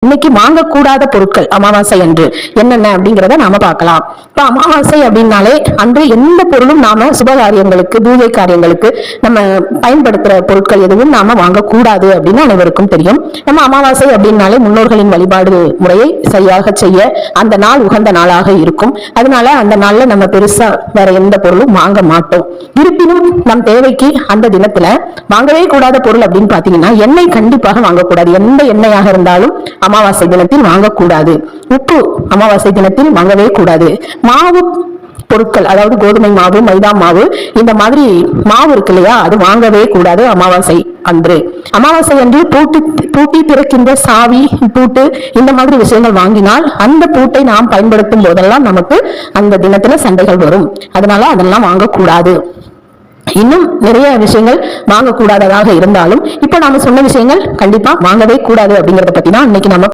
இன்னைக்கு வாங்கக்கூடாத பொருட்கள் அமாவாசை அன்று என்னென்ன அப்படிங்கிறத நாம பார்க்கலாம். இப்ப அமாவாசை அப்படின்னாலே அன்று எந்த பொருளும் நாம சுபகாரியங்களுக்கு பூஜை காரியங்களுக்கு நம்ம பயன்படுத்துற பொருட்கள் எதுவும் நாம வாங்கக்கூடாது அப்படின்னு அனைவருக்கும் தெரியும். நம்ம அமாவாசை அப்படின்னாலே முன்னோர்களின் வழிபாடு முறையை சரியாக செய்ய அந்த நாள் உகந்த நாளாக இருக்கும். அதனால அந்த நாள்ல நம்ம பெருசா வேற எந்த பொருளும் வாங்க மாட்டோம். இருப்பினும் நம் தேவைக்கு அந்த தினத்துல வாங்கவே கூடாத பொருள் அப்படின்னு பாத்தீங்கன்னா எண்ணெய் கண்டிப்பாக வாங்கக்கூடாது. எந்த எண்ணெயாக இருந்தாலும் அமாவாசை தினத்தில் வாங்கக்கூடாது. உப்பு அமாவாசை தினத்தில் வாங்கவே கூடாது. மாவு பொருட்கள் அதாவது கோதுமை மாவு மைதா மாவு இந்த மாதிரி மாவு இருக்கு இல்லையா, அது வாங்கவே கூடாது அமாவாசை அன்று. அமாவாசை அன்று பூட்டி திறக்கின்ற சாவி பூட்டு இந்த மாதிரி விஷயங்கள் வாங்கினால் அந்த பூட்டை நாம் பயன்படுத்தும் போதெல்லாம் நமக்கு அந்த தினத்துல சண்டைகள் வரும். அதனால அதெல்லாம் வாங்கக்கூடாது. இன்னும் நிறைய விஷயங்கள் வாங்கக்கூடாததாக இருந்தாலும் இப்ப நாம சொன்ன விஷயங்கள் கண்டிப்பா வாங்கவே கூடாது அப்படிங்கறத பத்தி தான் இன்னைக்கு நம்ம